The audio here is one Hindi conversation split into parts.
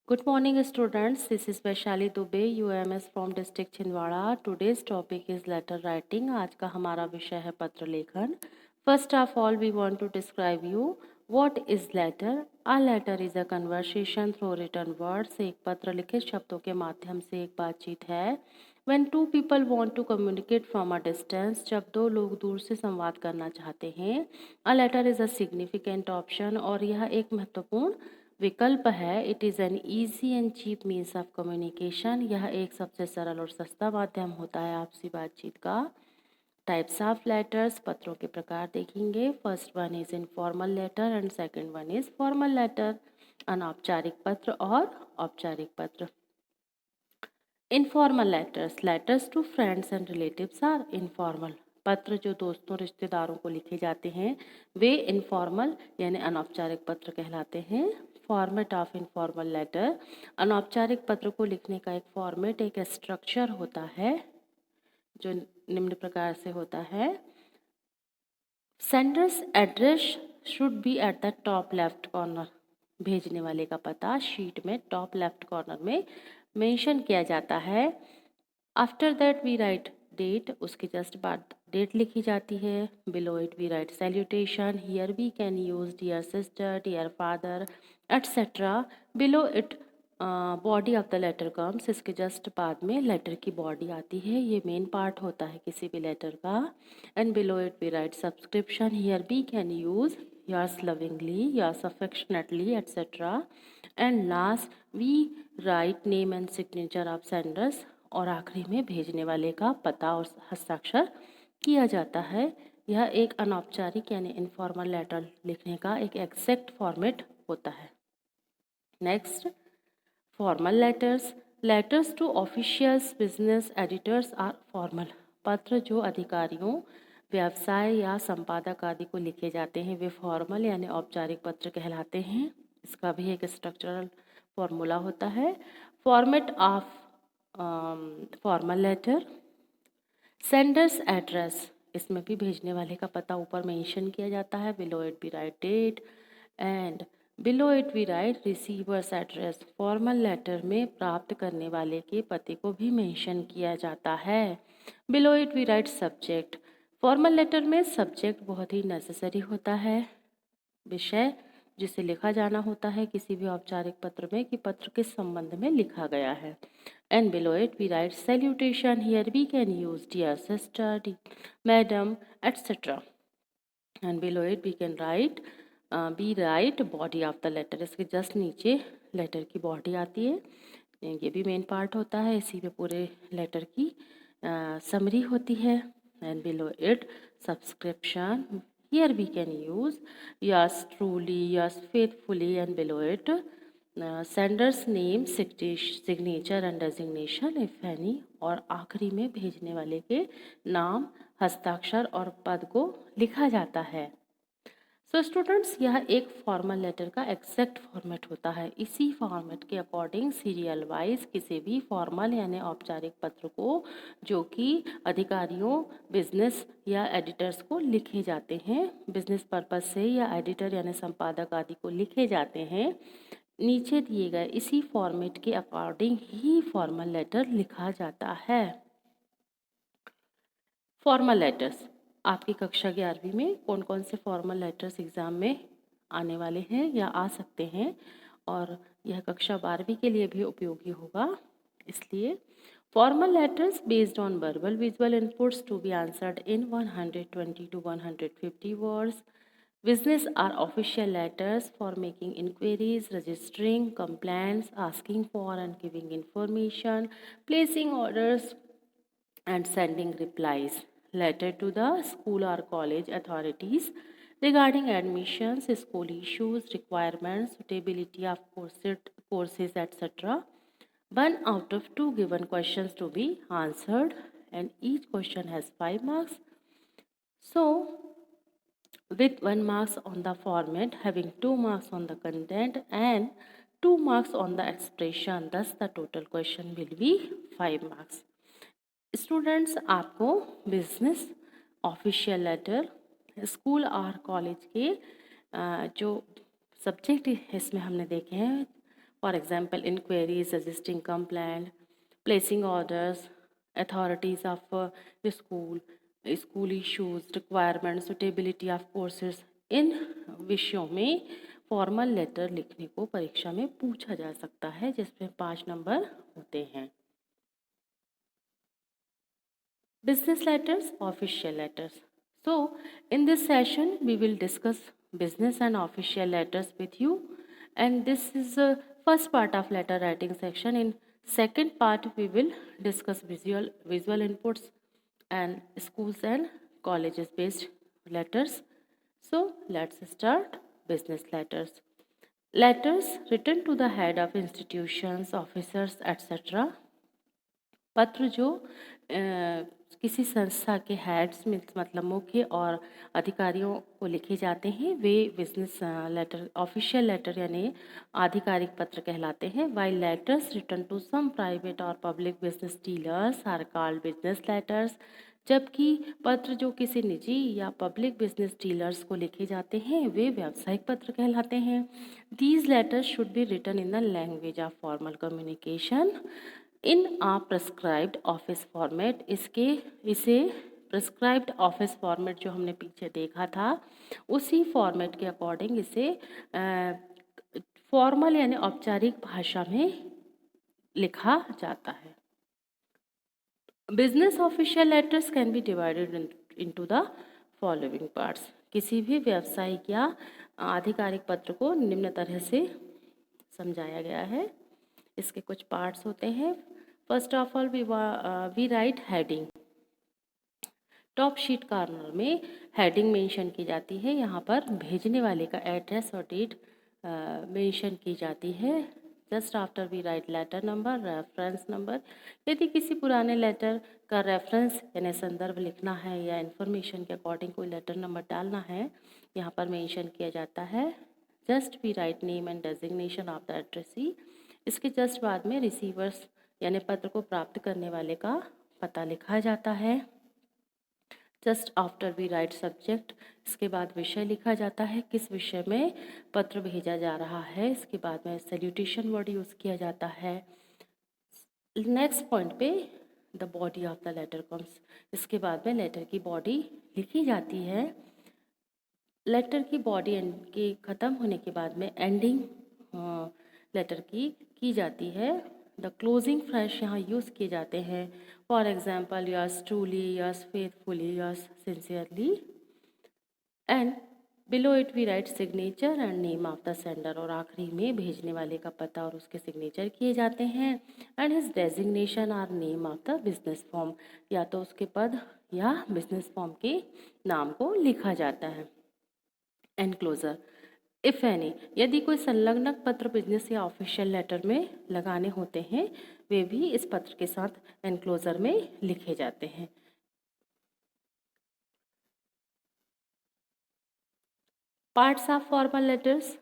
Good morning, students. This is Vaishali Dubey, UMS from district Chhindwara. Today's topic is letter writing. आज का हमारा विषय है पत्र लेखन. First of all, we want to describe you what is letter. A letter is a conversation through written words. एक पत्र लिखित शब्दों के माध्यम से एक बातचीत है. When two people want to communicate from a distance, जब दो लोग दूर से संवाद करना चाहते हैं, a letter is a significant option और यह एक महत्वपूर्ण विकल्प है. It is an easy and cheap means of communication. यह एक सबसे सरल और सस्ता माध्यम होता है आपसी बातचीत का. टाइप्स ऑफ लेटर्स, पत्रों के प्रकार देखेंगे. First one is informal letter and second one is formal letter. अनौपचारिक पत्र और औपचारिक पत्र. Informal letters to friends and relatives are informal. पत्र जो दोस्तों रिश्तेदारों को लिखे जाते हैं वे इनफॉर्मल यानी अनौपचारिक पत्र कहलाते हैं. Format of informal letter. अनौपचारिक पत्र को लिखने का एक फॉर्मेट, एक स्ट्रक्चर होता है जो निम्न प्रकार से होता है. Sender's address should be at the top left corner. भेजने वाले का पता शीट में टॉप लेफ्ट कॉर्नर में मेंशन किया जाता है. After that we write date. उसके जस्ट बाद डेट लिखी जाती है. Below it we write salutation. Here we can use dear sister, dear father etcetera. Below it body of the letter comes. इसके जस्ट बाद में लेटर की बॉडी आती है. ये मेन पार्ट होता है किसी भी लेटर का. And below it we write subscription. Here we can use yours lovingly, yours affectionately, etc. And last we write name and signature of senders. और आखिरी में भेजने वाले का पता और हस्ताक्षर किया जाता है. यह एक अनौपचारिक यानी इनफॉर्मल लेटर लिखने का एक एग्जैक्ट फॉर्मेट होता है. Next, formal letters. Letters to officials, business, editors are formal. पत्र जो अधिकारियों, व्यवसाय या संपादक आदि को लिखे जाते हैं वे फॉर्मल यानी औपचारिक पत्र कहलाते हैं. इसका भी एक स्ट्रक्चरल फॉर्मूला होता है. Format of formal letter. Sender's address. इसमें भी भेजने वाले का पता ऊपर मेंशन किया जाता है. Below it we write date and below it we write receivers address. Formal letter में प्राप्त करने वाले के पते को भी मेंशन किया जाता है. Below it we write subject. Formal letter में सब्जेक्ट बहुत ही नेसेसरी होता है, विषय जिसे लिखा जाना होता है किसी भी औपचारिक पत्र में कि पत्र किस संबंध में लिखा गया है. And below it we write salutation. Here we can use dear sister, madam etcetera. And below it we can write be write body of the letter. इसके जस्ट नीचे लेटर की बॉडी आती है. ये भी मेन पार्ट होता है. इसी में पूरे लेटर की समरी होती है. And below it subscription. Here we can use yours truly, yours faithfully. And below it sender's name, signature and designation if any. और आखिरी में भेजने वाले के नाम, हस्ताक्षर और पद को लिखा जाता है. सो स्टूडेंट्स, यह एक फॉर्मल लेटर का एग्जैक्ट फॉर्मेट होता है. इसी फॉर्मेट के अकॉर्डिंग सीरियल वाइज किसी भी फॉर्मल यानी औपचारिक पत्र को जो कि अधिकारियों, बिजनेस या एडिटर्स को लिखे जाते हैं, बिजनेस पर्पस से या एडिटर यानी संपादक आदि को लिखे जाते हैं, नीचे दिए गए इसी फॉर्मेट के अकॉर्डिंग ही फॉर्मल लेटर लिखा जाता है. Formal letters. आपकी कक्षा 11वीं में कौन कौन से फॉर्मल लेटर्स एग्ज़ाम में आने वाले हैं या आ सकते हैं, और यह कक्षा 12वीं के लिए भी उपयोगी होगा. इसलिए formal letters based on verbal visual inputs to be answered in 120 to 150 words. Business are official letters for making inquiries, registering complaints, asking for and giving information, placing orders and sending replies. Letter to the school or college authorities regarding admissions, school issues, requirements, suitability of courses, etc. One out of two given questions to be answered, and each question has 5 marks. So, with 1 marks on the format, having 2 marks on the content and 2 marks on the expression, thus the total question will be 5 marks. Students, आपको बिजनेस, ऑफिशियल लेटर, स्कूल और कॉलेज के जो सब्जेक्ट इसमें हमने देखे हैं For example, inquiries, suggesting complaint, placing orders, authorities of the school issues, requirements, suitability of courses. इन विषयों में फॉर्मल लेटर लिखने को परीक्षा में पूछा जा सकता है, जिसमें 5 नंबर होते हैं. Business letters, official letters. So, in this session, we will discuss business and official letters with you. And this is the first part of letter writing section. In second part, we will discuss visual inputs and schools and colleges based letters. So, let's start business letters. Letters written to the head of institutions, officers, etc. पत्र जो किसी संस्था के हेड्स में मतलब मुख्य और अधिकारियों को लिखे जाते हैं वे बिजनेस लेटर ऑफिशियल लेटर यानी आधिकारिक पत्र कहलाते हैं. While letters written to some private और public business dealers are called business letters. जबकि पत्र जो किसी निजी या पब्लिक बिजनेस डीलर्स को लिखे जाते हैं वे व्यावसायिक पत्र कहलाते हैं. These letters should be written in the language of formal communication in a prescribed office format. इसे प्रेस्क्राइब्ड ऑफिस फॉर्मेट जो हमने पीछे देखा था उसी फॉर्मेट के अकॉर्डिंग इसे फॉर्मल यानी औपचारिक भाषा में लिखा जाता है. Business official letters can be divided into the following parts. किसी भी व्यावसायिक या आधिकारिक पत्र को निम्न तरह से समझाया गया है. इसके कुछ पार्ट्स होते हैं. First of all we write heading. Top sheet corner में हेडिंग मेंशन की जाती है. यहाँ पर भेजने वाले का एड्रेस और डेट मेंशन की जाती है. Just after we write letter number, reference number. यदि किसी पुराने लेटर का रेफरेंस यानी संदर्भ लिखना है या इन्फॉर्मेशन के अकॉर्डिंग कोई लेटर नंबर डालना है यहाँ पर मेंशन किया जाता है. Just we write name and designation of the addressee. इसके जस्ट बाद में रिसीवर्स यानी पत्र को प्राप्त करने वाले का पता लिखा जाता है. Just after we write subject. इसके बाद विषय लिखा जाता है, किस विषय में पत्र भेजा जा रहा है. इसके बाद में सैल्यूटेशन वर्ड यूज़ किया जाता है. नेक्स्ट पॉइंट पे the body of the letter comes. इसके बाद में लेटर की बॉडी लिखी जाती है. लेटर की बॉडी के ख़त्म होने के बाद में एंडिंग लेटर की जाती है. द क्लोजिंग फ्रेश यहाँ यूज़ किए जाते हैं. For example, yours truly, yours faithfully, yours sincerely. And below it we write signature and name of the sender. और आखिरी में भेजने वाले का पता और उसके सिग्नेचर किए जाते हैं. एंड हिज डेजिग्नेशन और name of the business form. या तो उसके पद या बिजनेस फॉर्म के नाम को लिखा जाता है. Enclosure if any. यदि कोई संलग्नक पत्र बिजनेस या ऑफिशियल लेटर में लगाने होते हैं वे भी इस पत्र के साथ एनक्लोजर में लिखे जाते हैं. Parts of formal letters.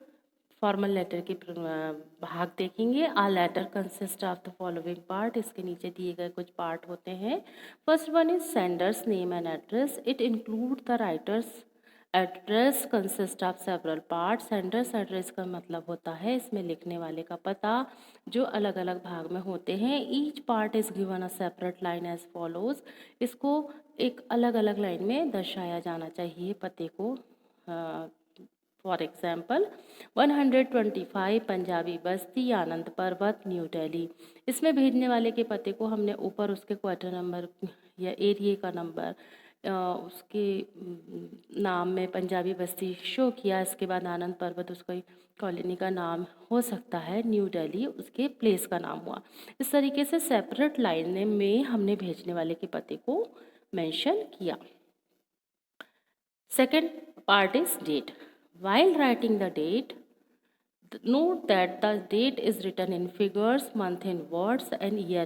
Formal letter के भाग देखेंगे. A letter consist of the following part. इसके नीचे दिए गए कुछ पार्ट होते हैं. First one is sender's name and address. It include the writer's address consist of several part. Sender's address का मतलब होता है इसमें लिखने वाले का पता जो अलग अलग भाग में होते हैं. Each part is given a separate line as follows. इसको एक अलग अलग लाइन में दर्शाया जाना चाहिए पते को. फॉर एग्जाम्पल 125 पंजाबी बस्ती, आनंद पर्वत, न्यू दिल्ली. इसमें भेजने वाले के पते को हमने ऊपर उसके क्वार्टर नंबर या एरिया का नंबर उसके नाम में पंजाबी बस्ती शो किया. इसके बाद आनंद पर्वत उसका कॉलोनी का नाम हो सकता है. न्यू दिल्ली उसके प्लेस का नाम हुआ. इस तरीके से सेपरेट लाइन में हमने भेजने वाले के पते को मेंशन किया. Second part is date. While writing the date, note that the date is written in figures, month in words and year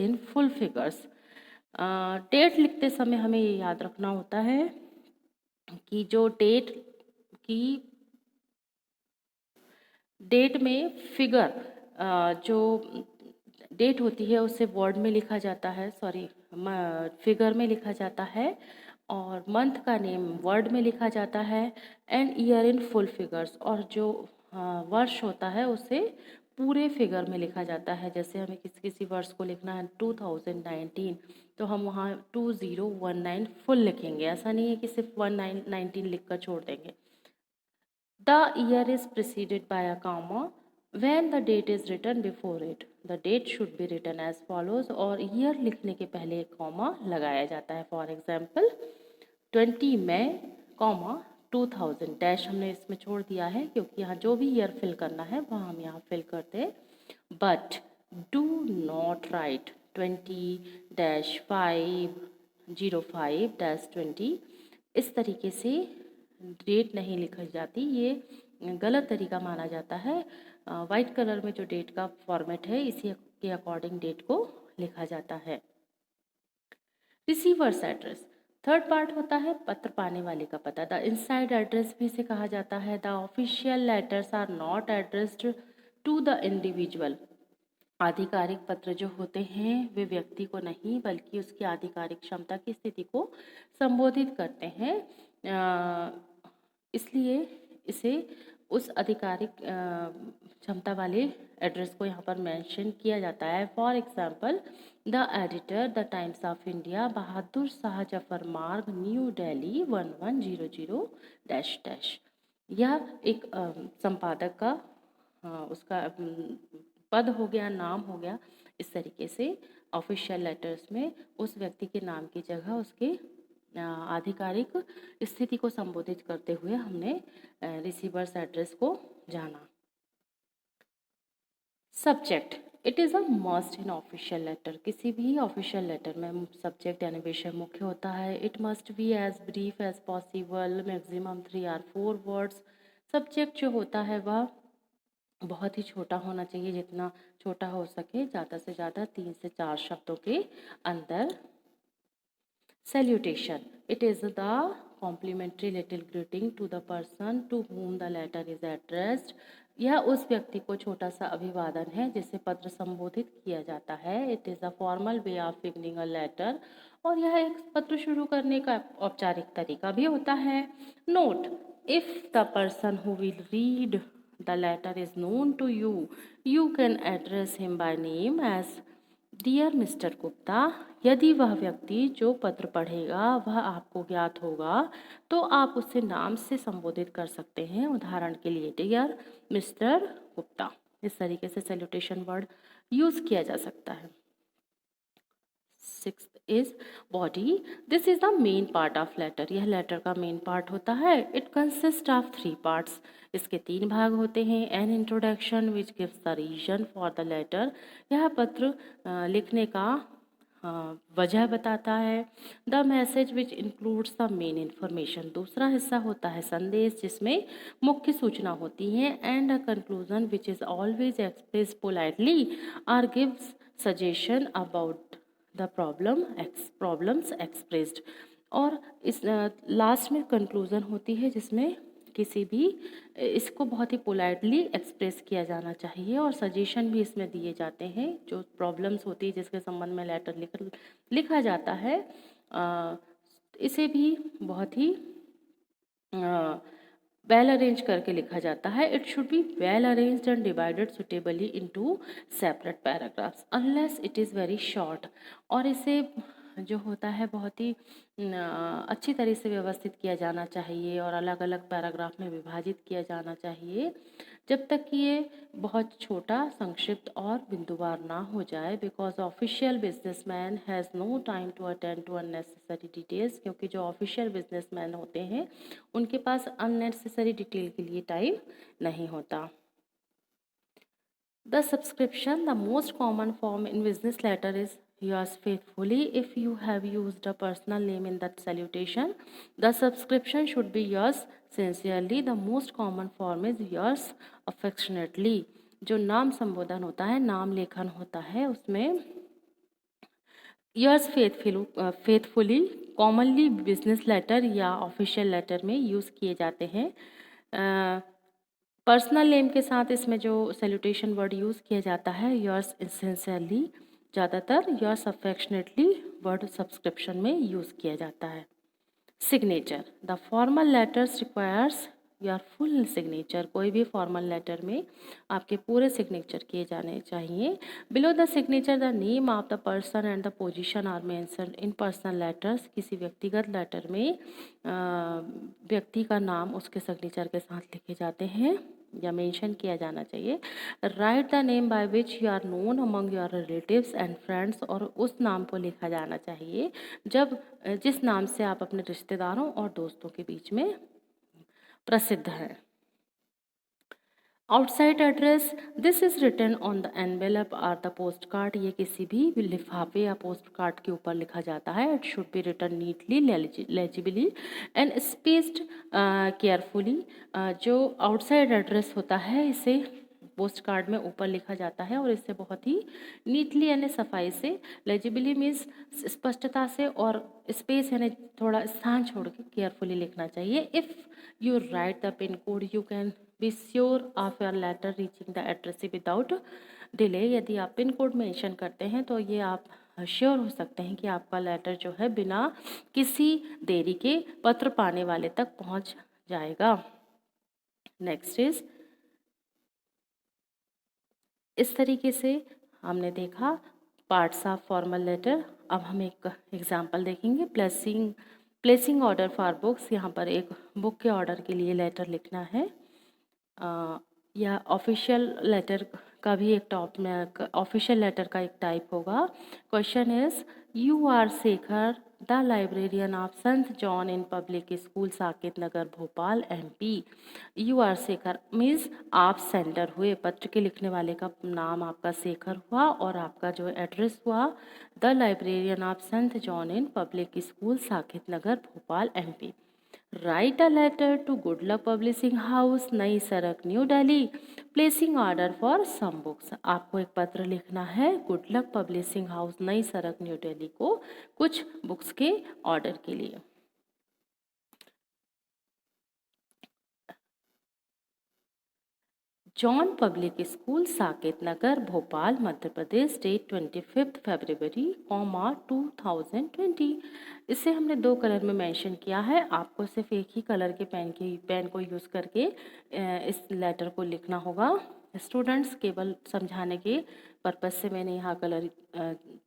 in full figures. Date लिखते समय हमें ये याद रखना होता है कि जो डेट में फिगर जो डेट होती है उसे वर्ड में लिखा जाता है, फिगर में लिखा जाता है. और मंथ का नेम वर्ड में लिखा जाता है. And year in full figures. और जो वर्ष होता है उसे पूरे फिगर में लिखा जाता है। जैसे हमें किसी किसी वर्ष को लिखना है 2019, तो हम वहाँ 2019 फुल लिखेंगे। ऐसा नहीं है कि सिर्फ 19 लिख कर छोड़ देंगे। The year is preceded by a comma. When the date is written before it, the date should be written as follows. और year लिखने के पहले एक कॉमा लगाया जाता है। For example 20 May comma 2000 dash हमने इसमें छोड़ दिया है, क्योंकि यहाँ जो भी ईयर फिल करना है वह हम यहाँ फिल करते हैं। But do not right 20-5-05-20। इस तरीके से डेट नहीं लिखी जाती, ये गलत तरीका माना जाता है। वाइट कलर में जो डेट का फॉर्मेट है इसी के अकॉर्डिंग डेट को लिखा जाता है। रिसीवर्स एड्रेस थर्ड पार्ट होता है पत्र पाने वाले का पता। द इनसाइड एड्रेस भी इसे कहा जाता है। The official letters are not addressed to the individual. आधिकारिक पत्र जो होते हैं वे व्यक्ति को नहीं बल्कि उसकी आधिकारिक क्षमता की स्थिति को संबोधित करते हैं, इसलिए इसे उस आधिकारिक क्षमता वाले एड्रेस को यहाँ पर मेंशन किया जाता है। For example the editor the Times of India, Bahadur Shah Zafar Marg, New Delhi 1100 dash dash. यह एक संपादक का उसका पद हो गया, नाम हो गया। इस तरीके से ऑफिशियल लेटर्स में उस व्यक्ति के नाम की जगह उसके आधिकारिक स्थिति को संबोधित करते हुए हमने रिसीवर्स एड्रेस को जाना। Subject it is a must in official letter. किसी भी ऑफिशियल लेटर में सब्जेक्ट यानी विषय मुख्य होता है। It must be as brief as possible, maximum 3 or 4 words. Subject जो होता है वह बहुत ही छोटा होना चाहिए, जितना छोटा हो सके, ज़्यादा से ज़्यादा 3 से 4 शब्दों के अंदर। Salutation. It is the complimentary little greeting to the person to whom the letter is addressed. यह उस व्यक्ति को छोटा सा अभिवादन है जिसे पत्र संबोधित किया जाता है। It is a formal way of beginning a letter. और यह एक पत्र शुरू करने का औपचारिक तरीका भी होता है। Note: if the person who will read the letter is known to you, you can address him by name as dear mister Gupta. यदि वह व्यक्ति जो पत्र पढ़ेगा वह आपको ज्ञात होगा तो आप उसे नाम से संबोधित कर सकते हैं। उदाहरण के लिए डियर मिस्टर गुप्ता। इस तरीके से सैल्यूटेशन वर्ड यूज़ किया जा सकता है। 6th is body. This is the main part of letter. यह लेटर का मेन पार्ट होता है। It consist of 3 parts. इसके 3 भाग होते हैं। An introduction which gives the reason for the letter. यह पत्र लिखने का वजह बताता है। The message which includes the main information. दूसरा हिस्सा होता है संदेश जिसमें मुख्य सूचना होती है। And a conclusion which is always express politely और gives suggestion about the problems expressed. और इस लास्ट में कंक्लूज़न होती है जिसमें किसी भी इसको बहुत ही पोलाइटली एक्सप्रेस किया जाना चाहिए और सजेशन भी इसमें दिए जाते हैं। जो प्रॉब्लम्स होती है जिसके संबंध में लेटर लिखा जाता है, इसे भी बहुत ही वेल अरेंज करके लिखा जाता है। It should be well arranged and divided suitably into separate paragraphs unless it is very short. और इसे जो होता है बहुत ही अच्छी तरह से व्यवस्थित किया जाना चाहिए और अलग अलग पैराग्राफ में विभाजित किया जाना चाहिए जब तक कि ये बहुत छोटा, संक्षिप्त और बिंदुवार ना हो जाए। Because official businessman has no time to attend to unnecessary details. क्योंकि जो ऑफिशियल बिजनेसमैन होते हैं उनके पास अननेसेसरी डिटेल के लिए टाइम नहीं होता। The subscription, the most common form in business letter is yours faithfully. If you have used a personal name in that salutation, the subscription should be yours sincerely. The most common form is yours affectionately. जो नाम संबोधन होता है, नाम लेखन होता है, उसमें yours faithfully commonly business letter या ऑफिशियल लेटर में यूज़ किए जाते हैं। पर्सनल नेम के साथ इसमें जो सैल्यूटेशन वर्ड यूज़ किया जाता है योर्स सिंसियरली, ज़्यादातर योर्स अफेक्शनेटली वर्ड सब्सक्रिप्शन में यूज़ किया जाता है। Signature, the formal letters requires your full signature. कोई भी फॉर्मल लेटर में आपके पूरे सिग्नेचर किए जाने चाहिए। Below the signature the name of the person and the position are mentioned in personal letters. किसी व्यक्तिगत लेटर में व्यक्ति का नाम उसके सिग्नेचर के साथ लिखे जाते हैं या मेंशन किया जाना चाहिए। Write the name by which you are known among your relatives and friends. और उस नाम को लिखा जाना चाहिए जिस नाम से आप अपने रिश्तेदारों और दोस्तों के बीच में प्रसिद्ध हैं। Outside address, this is written on the envelope और द पोस्ट कार्ड। ये किसी भी लिफाफे या पोस्ट कार्ड के ऊपर लिखा जाता है। It should be written neatly, legibly and spaced carefully. जो आउटसाइड एड्रेस होता है इसे पोस्ट कार्ड में ऊपर लिखा जाता है और इसे बहुत ही नीटली यानी सफाई से, लेजिबली मीन्स स्पष्टता से, और स्पेस यानी थोड़ा स्थान छोड़ के केयरफुली लिखना चाहिए। If you write the pin code you can be sure of your letter reaching the address without delay. यदि आप पिन कोड मेंशन करते हैं तो ये आप श्योर हो सकते हैं कि आपका लेटर जो है बिना किसी देरी के पत्र पाने वाले तक पहुंच जाएगा। नेक्स्ट इज, इस तरीके से हमने देखा पार्ट्स ऑफ फॉर्मल लेटर। अब हम एक एग्जांपल देखेंगे। Placing order for books. यहाँ पर एक बुक के ऑर्डर के लिए लेटर लिखना है। या ऑफिशियल लेटर का भी एक ऑफिशियल लेटर का एक टाइप होगा। Question is, you are Shekhar the librarian of Sant John in public school Saket Nagar Bhopal MP। You are Shekhar means आप सेंडर हुए, पत्र के लिखने वाले का नाम आपका शेखर हुआ और आपका जो एड्रेस हुआ the librarian of Sant John in public school Saket Nagar Bhopal MP। Write a letter to good luck publishing house Nai Sadak new Delhi placing order for some books. आपको एक पत्र लिखना है good luck publishing house Nai Sadak new Delhi को कुछ बुक्स के ऑर्डर के लिए। John public school Saket Nagar Bhopal Madhya Pradesh, date 25 फरवरी 2020। इसे हमने दो कलर में मेंशन किया है। आपको सिर्फ एक ही कलर के पेन को यूज़ करके इस लेटर को लिखना होगा। स्टूडेंट्स, केवल समझाने के पर्पज़ से मैंने यहाँ कलर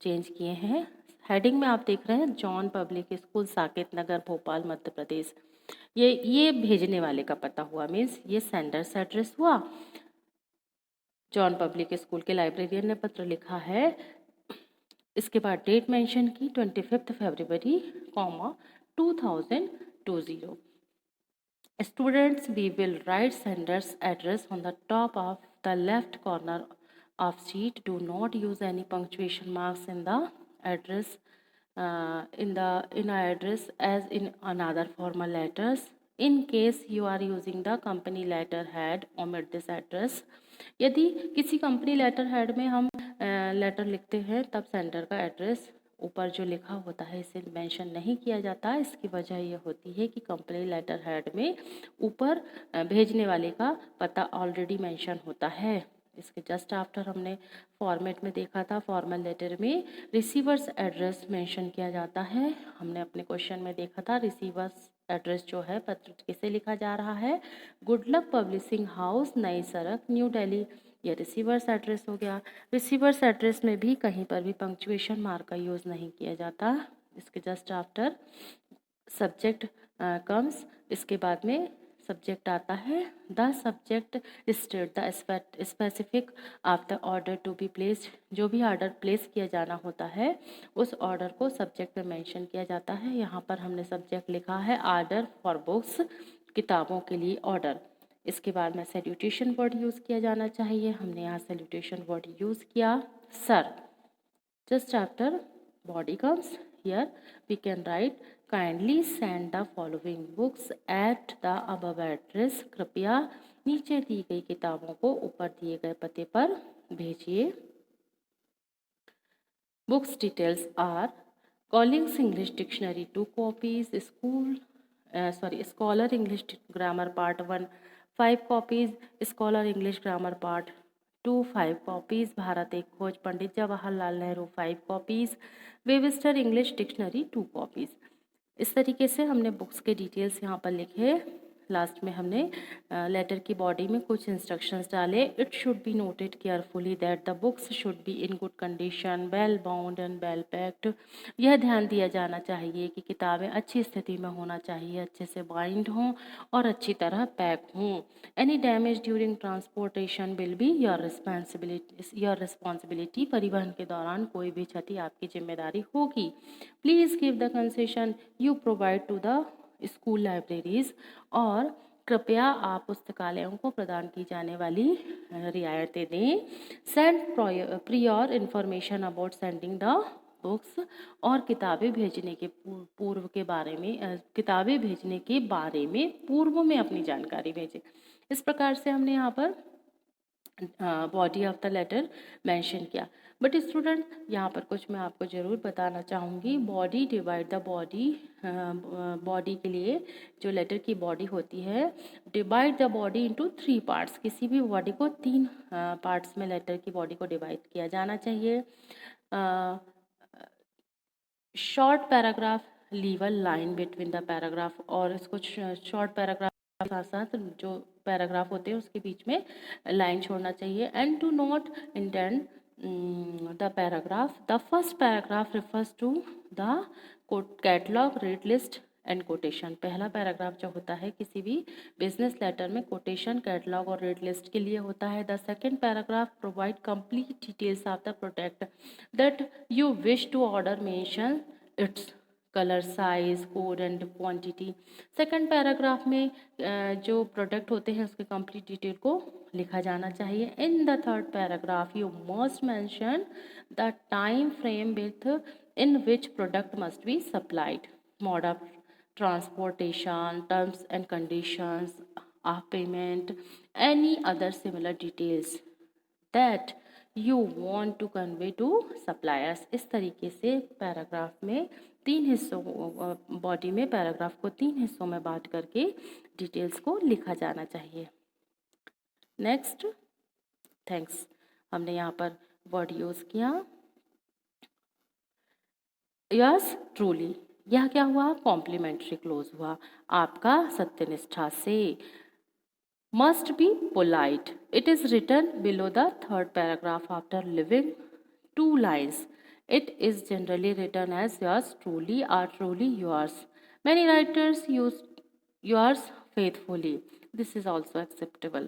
चेंज किए हैं। हेडिंग में आप देख रहे हैं John public school Saket Nagar Bhopal Madhya Pradesh. ये भेजने वाले का पता हुआ, मीन्स ये सेंडर्स एड्रेस हुआ। जॉन पब्लिक स्कूल के लाइब्रेरियन ने पत्र लिखा है। इसके बाद डेट मेंशन की 25 फरवरी 2020। Students, we will write senders address on the top of the left corner of sheet. Do not use any punctuation marks in the address in our address as in another formal letters. In case you are using the company letterhead, omit this address. यदि किसी कंपनी लेटर हेड में हम लेटर लिखते हैं तब सेंडर का एड्रेस ऊपर जो लिखा होता है इसे मेंशन नहीं किया जाता। इसकी वजह यह होती है कि कंपनी लेटर हेड में ऊपर भेजने वाले का पता ऑलरेडी मेंशन होता है। इसके जस्ट आफ्टर हमने फॉर्मेट में देखा था, फॉर्मल लेटर में रिसीवर्स एड्रेस मेंशन किया जाता है। हमने अपने क्वेश्चन में देखा था रिसीवर्स एड्रेस जो है पत्र किसे लिखा जा रहा है, good luck publishing house Nai Sadak new Delhi. ये रिसीवर्स एड्रेस हो गया। रिसीवर्स एड्रेस में भी कहीं पर भी पंक्चुएशन मार्क का यूज़ नहीं किया जाता। इसके जस्ट आफ्टर सब्जेक्ट कम्स। इसके बाद में सब्जेक्ट आता है। The subject state the specific of the order to be placed. जो भी ऑर्डर प्लेस किया जाना होता है उस ऑर्डर को सब्जेक्ट में मेंशन किया जाता है। यहाँ पर हमने सब्जेक्ट लिखा है ऑर्डर फॉर बुक्स, किताबों के लिए ऑर्डर। इसके बाद में सैल्यूटेशन वर्ड यूज़ किया जाना चाहिए। हमने यहाँ सैल्यूटेशन वर्ड यूज़ किया sir. Just after body comes here we can write kindly send the following books at the above address. कृपया नीचे दी गई किताबों को ऊपर दिए गए पते पर भेजिए। Books details are Collins English dictionary 2 copies, scholar English grammar part 1 5 copies, scholar English grammar part 2 5 copies, Bharat Ek Khoj Pandit Jawaharlal Nehru 5 copies, Webster English dictionary 2 copies. इस तरीके से हमने बुक्स के डिटेल्स यहाँ पर लिखे। लास्ट में हमने लेटर की बॉडी में कुछ इंस्ट्रक्शंस डाले. It should be noted carefully that the books should be in good condition, well bound and well packed. यह ध्यान दिया जाना चाहिए कि किताबें अच्छी स्थिति में होना चाहिए, अच्छे से बाइंड हों और अच्छी तरह पैक हों. Any damage during transportation will be your responsibility. परिवहन के दौरान कोई भी क्षति आपकी जिम्मेदारी होगी. Please give the concession you provide to the school libraries. और कृपया आप पुस्तकालयों को प्रदान की जाने वाली रियायतें दें. Send prior information about sending the books. और किताबें भेजने के पूर्व के बारे में किताबें भेजने के बारे में पूर्व में अपनी जानकारी भेजें. इस प्रकार से हमने यहाँ पर body of the letter mention किया. बट स्टूडेंट यहाँ पर कुछ मैं आपको ज़रूर बताना चाहूँगी. बॉडी डिवाइड द बॉडी के लिए जो लेटर की बॉडी होती है, divide the body into 3 parts. किसी भी बॉडी को 3 पार्ट्स में लेटर की बॉडी को डिवाइड किया जाना चाहिए. Short paragraph, leave a line between the paragraph. और इसको शॉर्ट पैराग्राफ के साथ साथ जो पैराग्राफ होते हैं उसके बीच में लाइन छोड़ना चाहिए. And to not indent the paragraph. The first paragraph refers to the catalogue, rate list and quotation. पहला पैराग्राफ जो होता है किसी भी बिजनेस लेटर में कोटेशन, कैटलॉग और रेट लिस्ट के लिए होता है. The second paragraph provide complete details of the product that you wish to order, mention its colour, size, code and quantity. Second paragraph में जो प्रोडक्ट होते हैं उसके कंप्लीट डिटेल को लिखा जाना चाहिए. In the third paragraph you must mention the time frame with in which product must be supplied, mode of transportation, terms and conditions of payment, any other similar details that you want to convey to suppliers. इस तरीके से पैराग्राफ में 3 हिस्सों, बॉडी में पैराग्राफ को 3 हिस्सों में बांट करके डिटेल्स को लिखा जाना चाहिए. Next, thanks. हमने यहाँ पर वर्ड यूज़ किया. Yes truly. यह क्या हुआ? कॉम्प्लीमेंट्री क्लोज हुआ. आपका सत्यनिष्ठा से. Must be polite. It is written below the third paragraph after leaving 2 lines. It is generally written as yours truly or truly yours. Many writers use yours faithfully. This is also acceptable.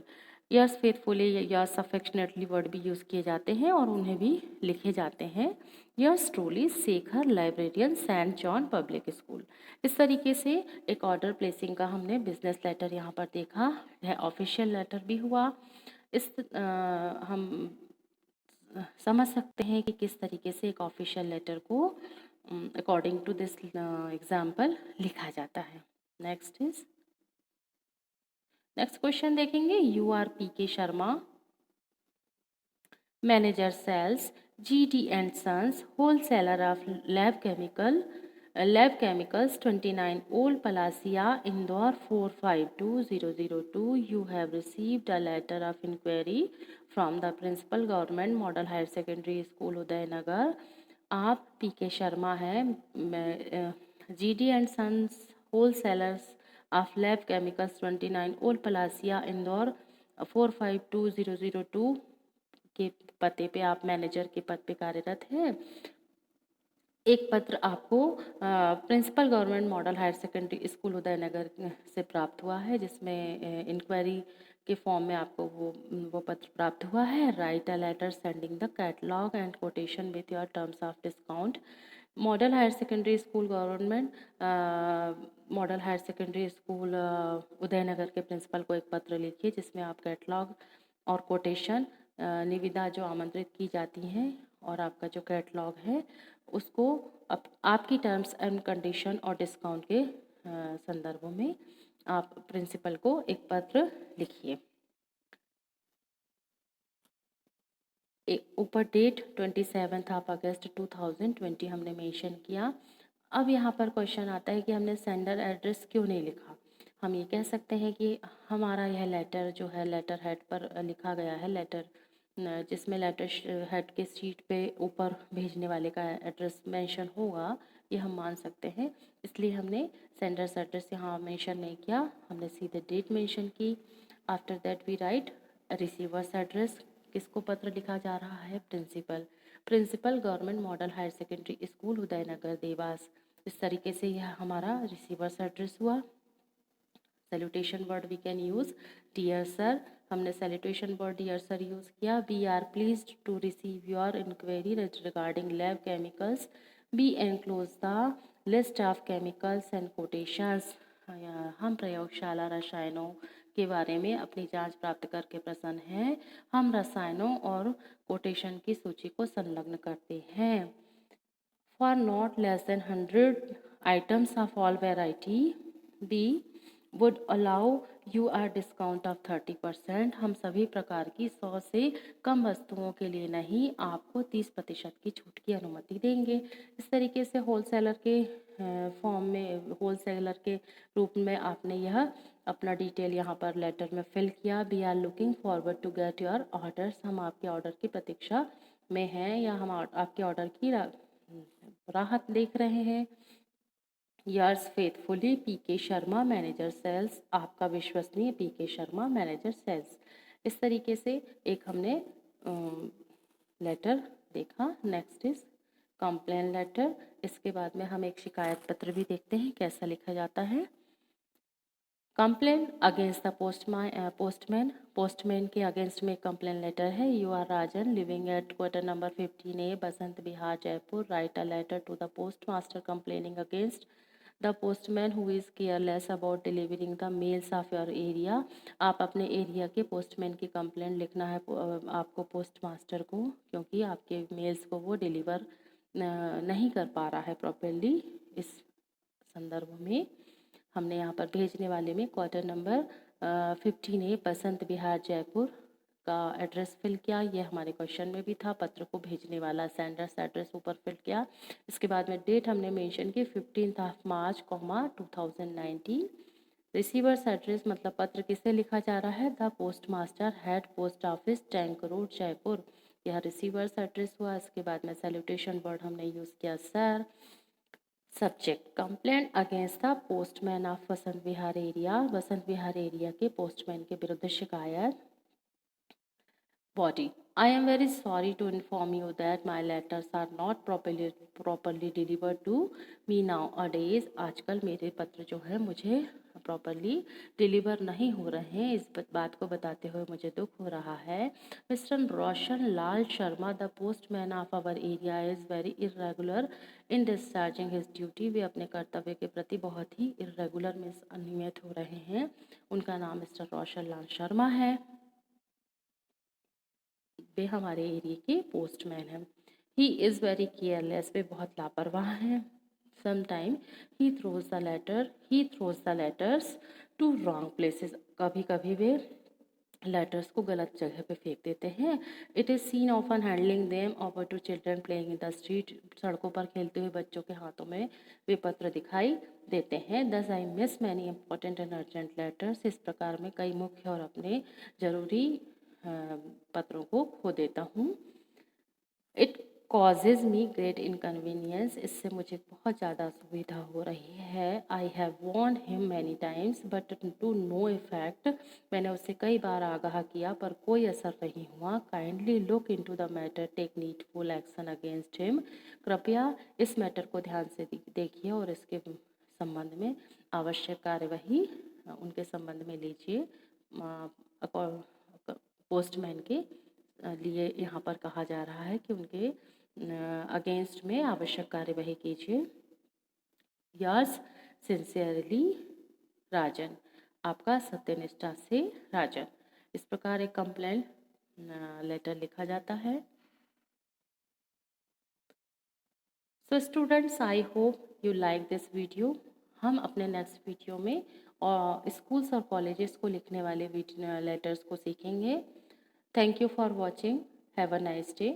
yours faithfully, yours affectionately word भी यूज़ किए जाते हैं और उन्हें भी लिखे जाते हैं. yours truly Shekhar, librarian, saint John public school. इस तरीके से एक ऑर्डर प्लेसिंग का हमने बिजनेस लेटर यहाँ पर देखा है. ऑफिशियल लेटर भी हुआ. हम समझ सकते हैं कि किस तरीके से एक ऑफिशियल लेटर को अकॉर्डिंग टू दिस एग्जाम्पल लिखा जाता है. नेक्स्ट क्वेश्चन देखेंगे. URPK Sharma, manager sales, GD and sons, wholesaler of lab chemicals, 29 old Palasia, Indore 452002. You have received a letter of inquiry from the principal government model higher secondary school Udaynagar. आप PK शर्मा हैं, GD and sons wholesalers of lab chemicals, 29 old Palasia, Indore 452002 के पते पे आप मैनेजर के पद पे कार्यरत हैं. एक पत्र आपको principal government model higher secondary school Udaynagar से प्राप्त हुआ है, जिसमें इंक्वायरी के फॉर्म में आपको वो पत्र प्राप्त हुआ है. Write a letter sending the catalogue and quotation with your terms of discount. Model higher secondary school government model higher secondary school Udaynagar के प्रिंसिपल को एक पत्र लिखिए जिसमें आप कैटलॉग और कोटेशन, निविदा जो आमंत्रित की जाती हैं और आपका जो कैटलॉग है उसको आपकी टर्म्स एंड कंडीशन और डिस्काउंट के संदर्भों में आप प्रिंसिपल को एक पत्र लिखिए. ऊपर डेट 27 अगस्त 2020 हमने मेंशन किया. अब यहाँ पर क्वेश्चन आता है कि हमने सेंडर एड्रेस क्यों नहीं लिखा. हम ये कह सकते हैं कि हमारा यह लेटर जो है लेटर हेड पर लिखा गया है. लेटर जिसमें लेटर हेड के शीट पे ऊपर भेजने वाले का एड्रेस मेंशन होगा, ये हम मान सकते हैं, इसलिए हमने सेंडर्स एड्रेस यहाँ मेंशन नहीं किया, हमने सीधे डेट मेंशन की। After that we write receivers address. किसको पत्र लिखा जा रहा है? Principal government model higher secondary school Udaynagar Dewas. इस तरीके से यह हमारा रिसीवर्स एड्रेस हुआ। Salutation word we can use dear sir, हमने salutation word dear sir use किया। We are pleased to receive your enquiry regarding lab chemicals, we enclose the list of chemicals and quotations. हम प्रयोगशाला रसायनों के बारे में अपनी जांच प्राप्त करके प्रसन्न हैं। हम रसायनों और कोटेशन की सूची को संलग्न करते हैं। For not less than 100 items of all variety, B would allow you a discount of 30%। हम सभी प्रकार की 100 से कम वस्तुओं के लिए नहीं, आपको 30% की छूट की अनुमति देंगे। इस तरीके से होलसेलर के फॉर्म में, होलसेलर के रूप में आपने यह अपना डिटेल यहाँ पर लेटर में फिल किया। We are looking forward to get your orders. हम आपके ऑर्डर की प्रतीक्षा में हैं, या हम आपके ऑर्डर की राहत देख रहे हैं। यर्स फेथफुली पी के शर्मा मैनेजर सेल्स। आपका विश्वसनीय पी के शर्मा मैनेजर सेल्स। इस तरीके से एक हमने लेटर देखा। Next is complain letter. इसके बाद में हम एक शिकायत पत्र भी देखते हैं कैसा लिखा जाता है। Complain against the postman. Postman के अगेंस्ट में कंप्लेन लेटर है। You are Rajan living at quarter number 15A Basant Vihar Jaipur. Write a letter to the post master complaining against the postman who is careless about delivering the mails of your area. आप अपने एरिया के पोस्टमैन की कंप्लेंट लिखना है आपको पोस्ट मास्टर को, क्योंकि आपके मेल्स को वो डिलीवर नहीं कर पा रहा है प्रॉपरली। इस संदर्भ में हमने यहाँ पर भेजने वाले में quarter number 15A Basant Vihar Jaipur का एड्रेस फिल किया। ये हमारे क्वेश्चन में भी था। पत्र को भेजने वाला सेंडर्स एड्रेस ऊपर फिल किया। इसके बाद में डेट हमने मेंशन की 15 मार्च 2019। रिसीवर्स एड्रेस मतलब पत्र किसे लिखा जा रहा है? The post master, head post office, tank road Jaipur. यह रिसीवर्स एड्रेस हुआ। इसके बाद में सैल्यूटेशन वर्ड हमने यूज़ किया sir. Subject complaint against the postman of Basant Vihar area. Basant Vihar area के पोस्टमैन के विरुद्ध शिकायत। Body I am very sorry to inform you that my letters are not properly delivered to me nowadays। आजकल मेरे पत्र जो है मुझे प्रॉपरली डिलीवर नहीं हो रहे हैं। इस बात को बताते हुए मुझे दुख हो रहा है। Mister Roshan Lal Sharma the postman of our area is very irregular in discharging his duty. वे अपने कर्तव्य के प्रति बहुत ही इरेगुलर में अनियमित हो रहे हैं। उनका नाम मिस्टर रोशन लाल शर्मा है। वे हमारे एरिया के पोस्टमैन हैं। He is very careless. वे बहुत लापरवाह हैं। Sometime he throws the letters to wrong places. कभी कभी वे लेटर्स को गलत जगह पे फेंक देते हैं। It is seen often handling them over to children playing in the street. सड़कों पर खेलते हुए बच्चों के हाथों में वे पत्र दिखाई देते हैं। दस I miss many important and urgent letters. इस प्रकार में कई मुख्य और अपने ज़रूरी पत्रों को खो देता हूँ। It causes me great inconvenience. इससे मुझे बहुत ज़्यादा असुविधा हो रही है। I have warned him many times but to no effect. मैंने उसे कई बार आगाह किया पर कोई असर नहीं हुआ। Kindly look into the matter, take needful action against him. कृपया इस मैटर को ध्यान से देखिए और इसके संबंध में आवश्यक कार्यवाही उनके संबंध में लीजिए। पोस्टमैन के लिए यहाँ पर कहा जा रहा है कि उनके अगेंस्ट में आवश्यक कार्यवाही कीजिए। यर्स सिंसियरली राजन। आपका सत्यनिष्ठा से राजन। इस प्रकार एक कंप्लेंट लेटर लिखा जाता है। So students, I hope you like this video. हम अपने नेक्स्ट वीडियो में स्कूल्स और कॉलेजेस को लिखने वाले लेटर्स को सीखेंगे। Thank you for watching. Have a nice day.